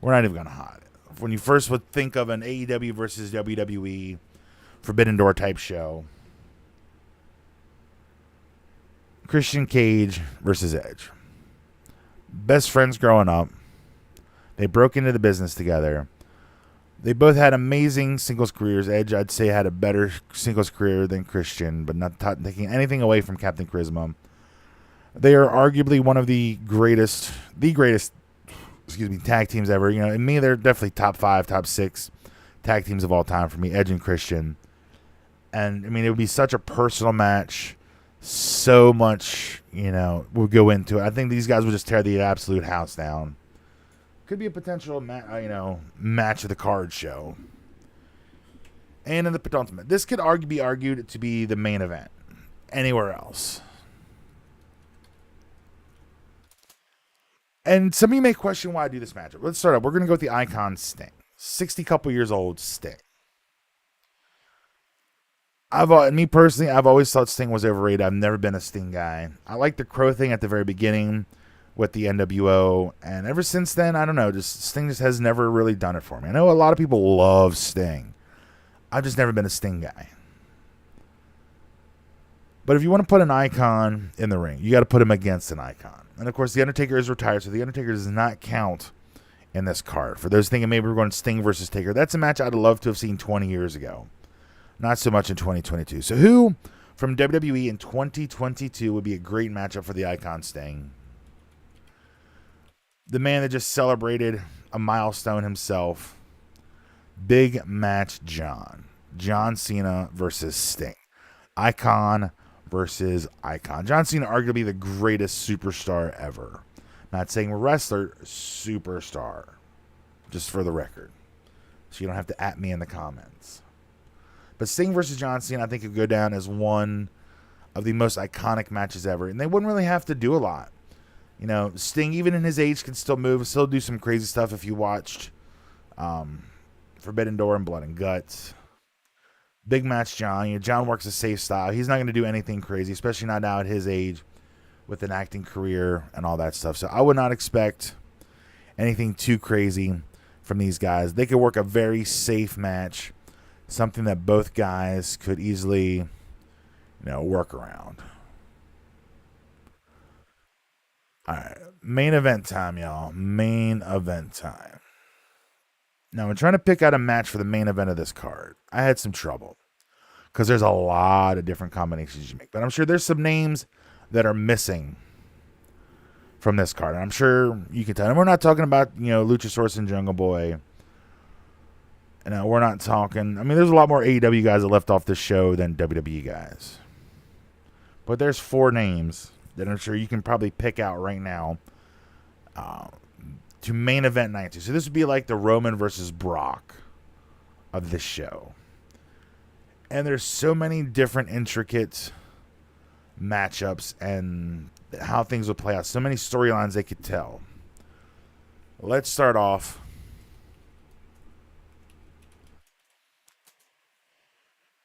we're not even going to hide it. When you first would think of an AEW versus WWE Forbidden Door type show, Christian Cage versus Edge. Best friends growing up. They broke into the business together. They both had amazing singles careers. Edge, I'd say, had a better singles career than Christian, but not taking anything away from Captain Charisma. They are arguably one of the greatest tag teams ever. In me, they're definitely top 5, top 6 tag teams of all time for me, Edge and Christian. And, it would be such a personal match. So much, would go into it. I think these guys would just tear the absolute house down. Could be a potential, match of the card show. And in the penultimate, this could be argued to be the main event. Anywhere else. And some of you may question why I do this matchup. Let's start up. We're going to go with the Icon Sting. 60 couple years old Sting. Me personally, I've always thought Sting was overrated. I've never been a Sting guy. I like the Crow thing at the very beginning with the NWO, and ever since then, I don't know. Just Sting just has never really done it for me. I know a lot of people love Sting. I've just never been a Sting guy. But if you want to put an icon in the ring, you got to put him against an icon. And of course, the Undertaker is retired, so the Undertaker does not count in this card. For those thinking maybe we're going Sting versus Taker, that's a match I'd love to have seen 20 years ago. Not so much in 2022. So who from WWE in 2022 would be a great matchup for the icon Sting? The man that just celebrated a milestone himself. Big Match John. John Cena versus Sting. Icon versus icon. John Cena, arguably the greatest superstar ever. Not saying wrestler, superstar. Just for the record. So you don't have to at me in the comments. But Sting versus John Cena, I think, could go down as one of the most iconic matches ever. And they wouldn't really have to do a lot. You know, Sting, even in his age, can still move, still do some crazy stuff if you watched Forbidden Door and Blood and Guts. Big Match John. You know, John works a safe style. He's not going to do anything crazy, especially not now at his age with an acting career and all that stuff. So I would not expect anything too crazy from these guys. They could work a very safe match, something that both guys could easily, work around. All right, main event time, y'all. Main event time. Now, I'm trying to pick out a match for the main event of this card. I had some trouble because there's a lot of different combinations you make. But I'm sure there's some names that are missing from this card. And I'm sure you can tell. And we're not talking about, Luchasaurus and Jungle Boy. And we're not talking. I mean, there's a lot more AEW guys that left off this show than WWE guys. But there's 4 names that I'm sure you can probably pick out right now to main event night 2. So this would be like the Roman versus Brock of this show. And there's so many different intricate matchups and how things would play out. So many storylines they could tell. Let's start off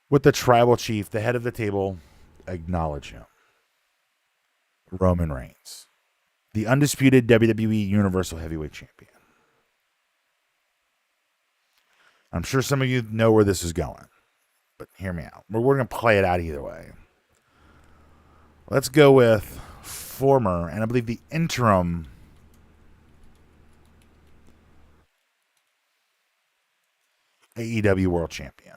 with the tribal chief, the head of the table. Acknowledge him. Roman Reigns, the undisputed WWE Universal Heavyweight Champion. I'm sure some of you know where this is going, but hear me out. We're going to play it out either way. Let's go with former, and I believe the interim AEW World Champion.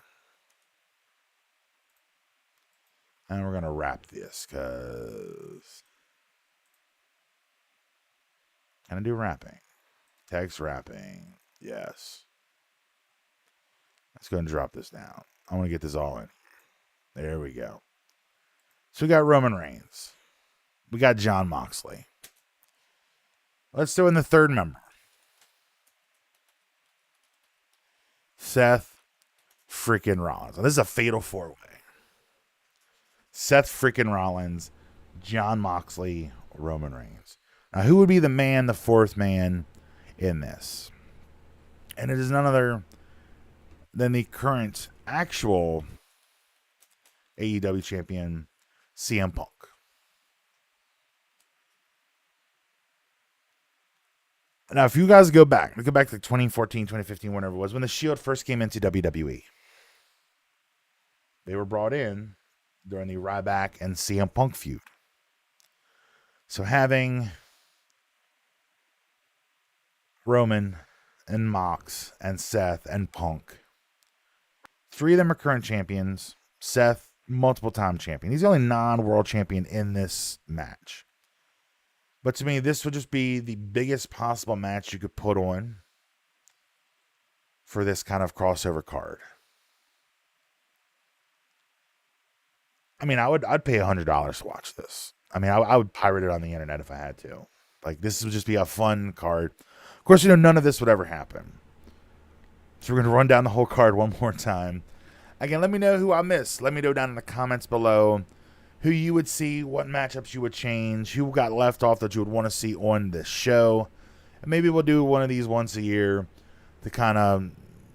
And we're going to wrap this because... Can I do rapping? Text rapping. Yes. Let's go and drop this down. I want to get this all in. There we go. So we got Roman Reigns. We got Jon Moxley. Let's throw in the third member. Seth freaking Rollins. Now, this is a fatal 4-way. Seth freaking Rollins, Jon Moxley, Roman Reigns. Now, who would be the man, the fourth man in this? And it is none other than the current actual AEW champion, CM Punk. Now, if you guys go back to 2014, 2015, whenever it was, when the Shield first came into WWE, they were brought in during the Ryback and CM Punk feud. So having Roman and Mox and Seth and Punk, 3 of them are current champions. Seth, multiple time champion. He's the only non-world champion in this match. But to me, this would just be the biggest possible match you could put on for this kind of crossover card. I mean, I'd pay $100 to watch this. I mean, I would pirate it on the internet if I had to. Like, this would just be a fun card. Of course, none of this would ever happen. So we're going to run down the whole card one more time. Again, let me know who I missed. Let me know down in the comments below who you would see, what matchups you would change, who got left off that you would want to see on this show. And maybe we'll do one of these once a year to kind of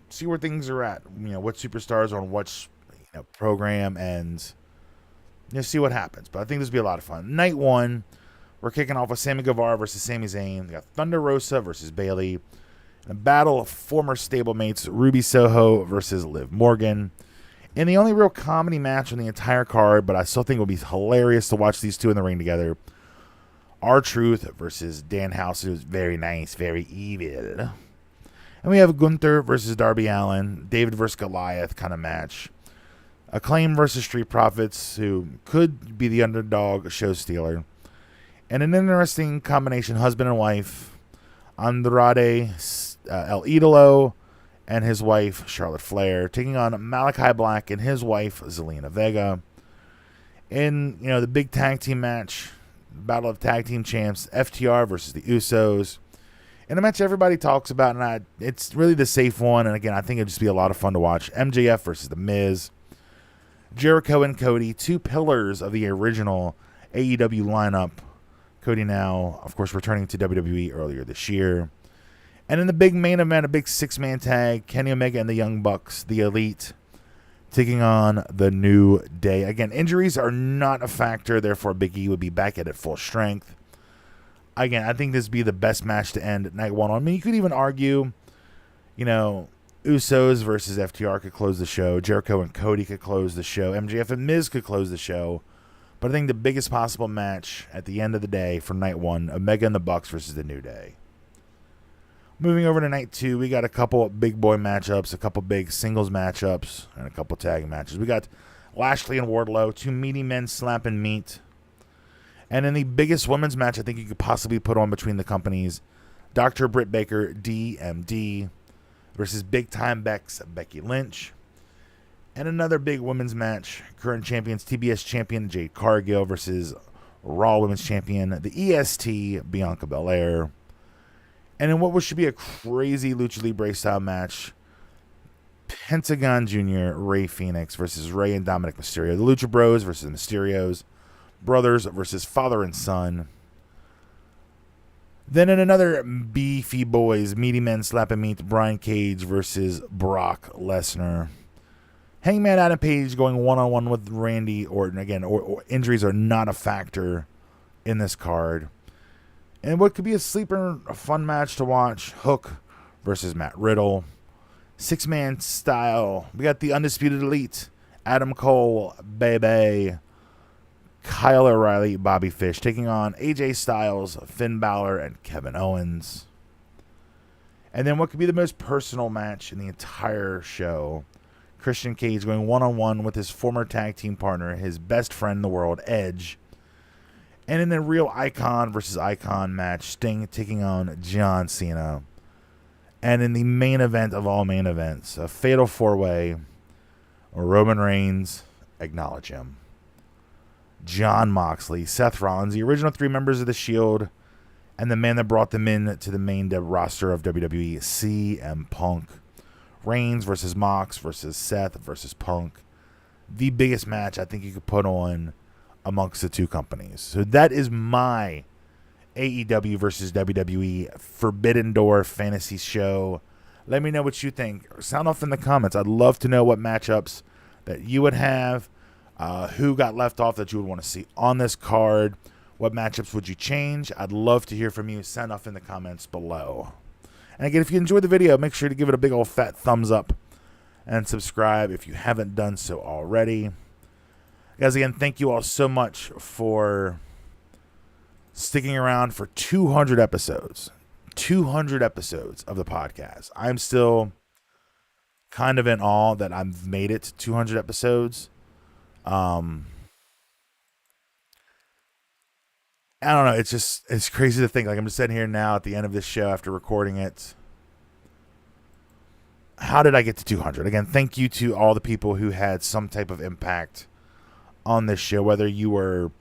see where things are at. What superstars on what program and see what happens. But I think this will be a lot of fun. Night 1, we're kicking off with Sammy Guevara versus Sami Zayn. We got Thunder Rosa versus Bayley. And a battle of former stablemates Ruby Soho versus Liv Morgan. And the only real comedy match on the entire card, but I still think it will be hilarious to watch these two in the ring together. R-Truth versus Danhausen, who's very nice, very evil. And we have Gunther versus Darby Allin, David versus Goliath kind of match. Acclaim versus Street Profits, who could be the underdog show stealer. And an interesting combination, husband and wife, Andrade El Idolo and his wife, Charlotte Flair, taking on Malachi Black and his wife, Zelina Vega. In, the big tag team match, Battle of Tag Team Champs, FTR versus the Usos. In a match everybody talks about, and it's really the safe one, and again, I think it'll just be a lot of fun to watch. MJF versus The Miz. Jericho and Cody, two pillars of the original AEW lineup. Cody now, of course, returning to WWE earlier this year. And in the big main event, a big 6-man tag, Kenny Omega and the Young Bucks, the Elite, taking on the New Day. Again, injuries are not a factor, therefore Big E would be back at full strength. Again, I think this would be the best match to end night 1 on. I mean, you could even argue, Usos versus FTR could close the show. Jericho and Cody could close the show. MJF and Miz could close the show. But I think the biggest possible match at the end of the day for night 1, Omega and the Bucks versus the New Day. Moving over to night 2, we got a couple big boy matchups, a couple big singles matchups, and a couple tag matches. We got Lashley and Wardlow, two meaty men slapping meat. And in the biggest women's match I think you could possibly put on between the companies, Dr. Britt Baker, DMD, versus Big Time Becky Lynch. And another big women's match, current champions TBS champion Jade Cargill versus Raw Women's Champion, the EST, Bianca Belair. And in what should be a crazy Lucha Libre style match, Pentagon Jr., Rey Fenix versus Rey and Dominic Mysterio. The Lucha Bros versus the Mysterios. Brothers versus father and son. Then in another beefy boys, meaty men slapping meat, Brian Cage versus Brock Lesnar. Hangman Adam Page going one-on-one with Randy Orton. Again, injuries are not a factor in this card. And what could be a sleeper, a fun match to watch, Hook versus Matt Riddle. 6-man style. We got the Undisputed Elite, Adam Cole, Bebe, Kyle O'Reilly, Bobby Fish, taking on AJ Styles, Finn Balor, and Kevin Owens. And then what could be the most personal match in the entire show, Christian Cage going one-on-one with his former tag team partner, his best friend in the world, Edge. And in a real icon versus icon match, Sting taking on John Cena. And in the main event of all main events, a fatal 4-way, Roman Reigns, acknowledge him, Jon Moxley, Seth Rollins, the original 3 members of The Shield, and the man that brought them in to the main roster of WWE, CM Punk. Reigns versus Mox versus Seth versus Punk. The biggest match I think you could put on amongst the two companies. So that is my AEW versus WWE Forbidden Door fantasy show. Let me know what you think. Sound off in the comments. I'd love to know what matchups that you would have, who got left off that you would want to see on this card. What matchups would you change? I'd love to hear from you. Sound off in the comments below. And again, if you enjoyed the video, make sure to give it a big old fat thumbs up and subscribe if you haven't done so already. Guys, again, thank you all so much for sticking around for 200 episodes. 200 episodes of the podcast. I'm still kind of in awe that I've made it to 200 episodes. I don't know. It's crazy to think. Like, I'm just sitting here now at the end of this show after recording it. How did I get to 200? Again, thank you to all the people who had some type of impact on this show, whether you were,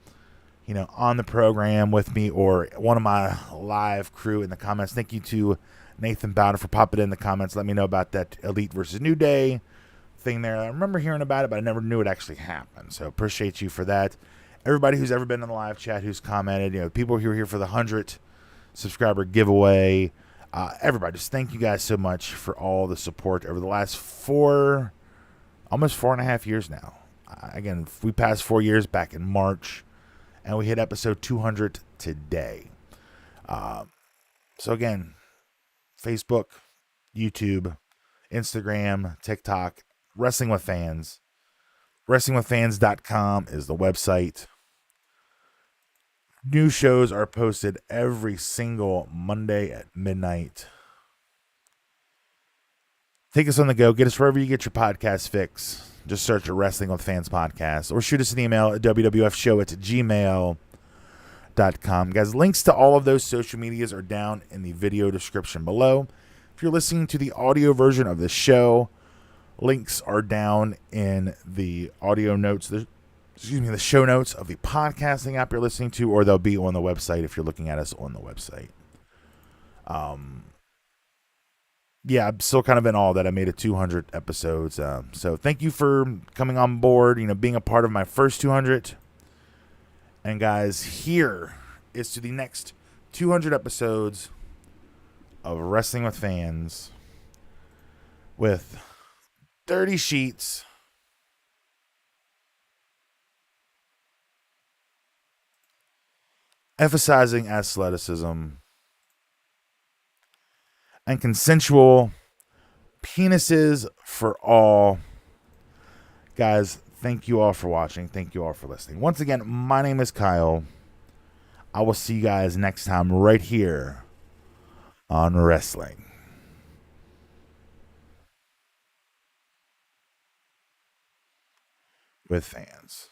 on the program with me or one of my live crew in the comments. Thank you to Nathan Bowden for popping in the comments. Let me know about that Elite versus New Day thing there. I remember hearing about it, but I never knew it actually happened. So appreciate you for that. Everybody who's ever been in the live chat, who's commented, people who are here for the 100 subscriber giveaway, everybody, just thank you guys so much for all the support over the last 4 almost 4.5 years now. Again, we passed 4 years back in March, and we hit episode 200 today. So again, Facebook, YouTube, Instagram, TikTok, Wrestling with Fans. WrestlingWithFans.com is the website. New shows are posted every single Monday at midnight. Take us on the go. Get us wherever you get your podcast fix. Just search a Wrestling with Fans podcast or shoot us an email at wwfshow@gmail.com. Guys, links to all of those social medias are down in the video description below. If you're listening to the audio version of the show, links are down in the audio notes, the show notes of the podcasting app you're listening to, or they'll be on the website if you're looking at us on the website. Yeah, I'm still kind of in awe that I made it 200 episodes. So thank you for coming on board, being a part of my first 200. And guys, here is to the next 200 episodes of Wrestling with Fans with Dirty Sheets, emphasizing athleticism, and consensual penises for all. Guys, thank you all for watching. Thank you all for listening. Once again, my name is Kyle. I will see you guys next time right here on Wrestling with Fans.